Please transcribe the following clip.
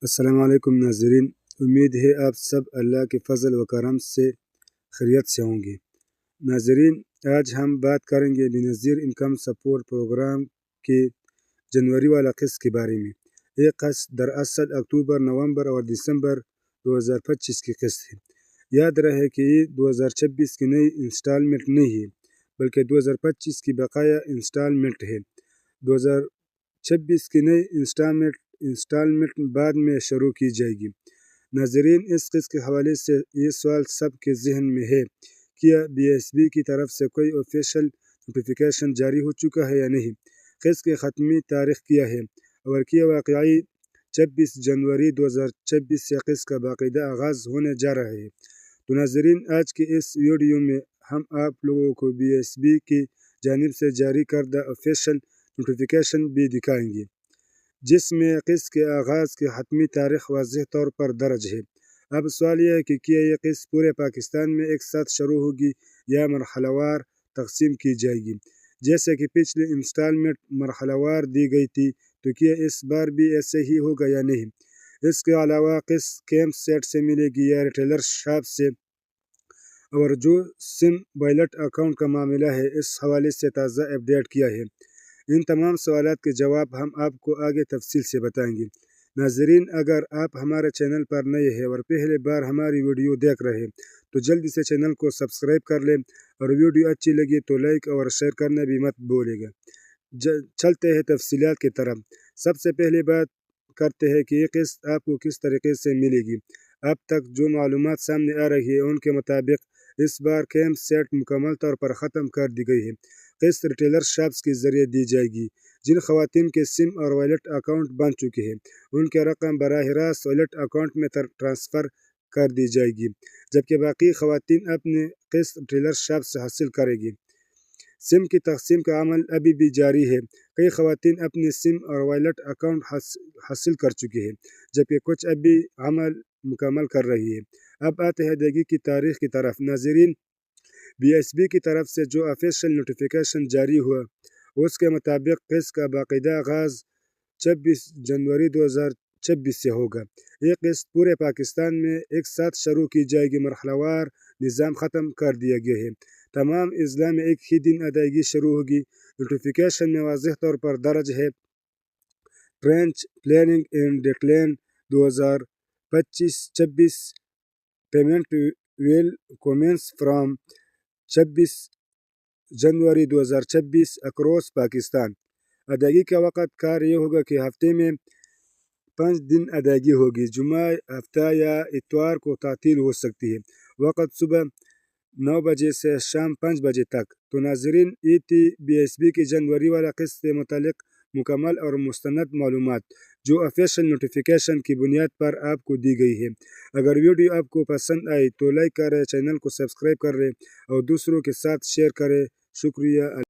السلام علیکم ناظرین، امید ہے آپ سب اللہ کے فضل و کرم سے خیریت سے ہوں گے۔ ناظرین، آج ہم بات کریں گے بینظیر انکم سپورٹ پروگرام کے جنوری والا قسط کے بارے میں۔ یہ قسط دراصل اکتوبر، نومبر اور دسمبر 2025 کی قسط ہے۔ یاد رہے کہ یہ 2026 کی نئی انسٹالمنٹ نہیں ہے بلکہ 2025 کی بقایا انسٹالمنٹ ہے۔ 2026 کی نئی انسٹالمنٹ بعد میں شروع کی جائے گی۔ ناظرین، اس قسط کے حوالے سے یہ سوال سب کے ذہن میں ہے، کیا BSB کی طرف سے کوئی آفیشیل نوٹیفیکیشن جاری ہو چکا ہے یا نہیں؟ قسط کی ختمی تاریخ کیا ہے؟ اور کیا واقعی 26 جنوری 2026 سے قسط کا باقاعدہ آغاز ہونے جا رہا ہے؟ تو ناظرین، آج کے اس ویڈیو میں ہم آپ لوگوں کو BSB کی جانب سے جاری کردہ آفیشیل نوٹیفیکیشن بھی دکھائیں گے، جس میں قسط کے آغاز کی حتمی تاریخ واضح طور پر درج ہے۔ اب سوال یہ ہے کہ کیا یہ قسط پورے پاکستان میں ایک ساتھ شروع ہوگی یا مرحلہ وار تقسیم کی جائے گی؟ جیسے کہ پچھلی انسٹالمنٹ مرحلہ وار دی گئی تھی، تو کیا اس بار بھی ایسے ہی ہوگا یا نہیں؟ اس کے علاوہ قسط کیمپ سیٹ سے ملے گی یا ریٹیلر شاپ سے؟ اور جو سم وائلٹ اکاؤنٹ کا معاملہ ہے، اس حوالے سے تازہ اپڈیٹ کیا ہے؟ ان تمام سوالات کے جواب ہم آپ کو آگے تفصیل سے بتائیں گے۔ ناظرین، اگر آپ ہمارے چینل پر نئے ہیں اور پہلی بار ہماری ویڈیو دیکھ رہے ہیں تو جلدی سے چینل کو سبسکرائب کر لیں، اور ویڈیو اچھی لگی تو لائک اور شیئر کرنا بھی مت بھولے گا۔ چلتے ہیں تفصیلات کی طرف۔ سب سے پہلے بات کرتے ہیں کہ یہ قسط آپ کو کس طریقے سے ملے گی۔ اب تک جو معلومات سامنے آ رہی ہے ان کے مطابق اس بار کیمپ سیٹ مکمل طور پر ختم کر دی گئی ہے۔ قسط ریٹیلر شاپس کے ذریعے دی جائے گی۔ جن خواتین کے سم اور وائلٹ اکاؤنٹ بن چکے ہیں، ان کے رقم براہ راست وائلٹ اکاؤنٹ میں ٹرانسفر کر دی جائے گی، جبکہ باقی خواتین اپنے قسط ریٹیلر شاپ سے حاصل کرے گی۔ سم کی تقسیم کا عمل ابھی بھی جاری ہے۔ کئی خواتین اپنے سم اور وائلٹ اکاؤنٹ حاصل کر چکی ہیں، جبکہ کچھ ابھی عمل مکمل کر رہی ہے۔ اب آتے ہیں ادائیگی کی تاریخ کی طرف۔ ناظرین، BSB کی طرف سے جو آفیشیل نوٹیفیکیشن جاری ہوا، اس کے مطابق قسط کا باقاعدہ آغاز 26 جنوری 2026 سے ہوگا۔ یہ قسط پورے پاکستان میں ایک ساتھ شروع کی جائے گی۔ مرحلہ وار نظام ختم کر دیا گیا ہے۔ تمام اضلاع میں ایک ہی دن ادائیگی شروع ہوگی۔ نوٹیفیکیشن میں واضح طور پر درج ہے، tranche planning and decline 2025-26 payment will commence from 26 January 2026 across Pakistan. ادائیگی کا وقت کار یہ ہوگا کہ ہفتے میں 5 دن ادائیگی ہوگی۔ جمعہ، ہفتہ یا اتوار کو تعطیل ہو سکتی ہے۔ وقت صبح 9 بجے سے شام 5 بجے تک۔ تو ناظرین، یہ تھی BSB کی جنوری والا قسط سے متعلق مکمل اور مستند معلومات، جو آفیشیل نوٹیفیکیشن کی بنیاد پر آپ کو دی گئی ہے۔ اگر ویڈیو آپ کو پسند آئی تو لائک کریں، چینل کو سبسکرائب کریں اور دوسروں کے ساتھ شیئر کریں۔ شکریہ۔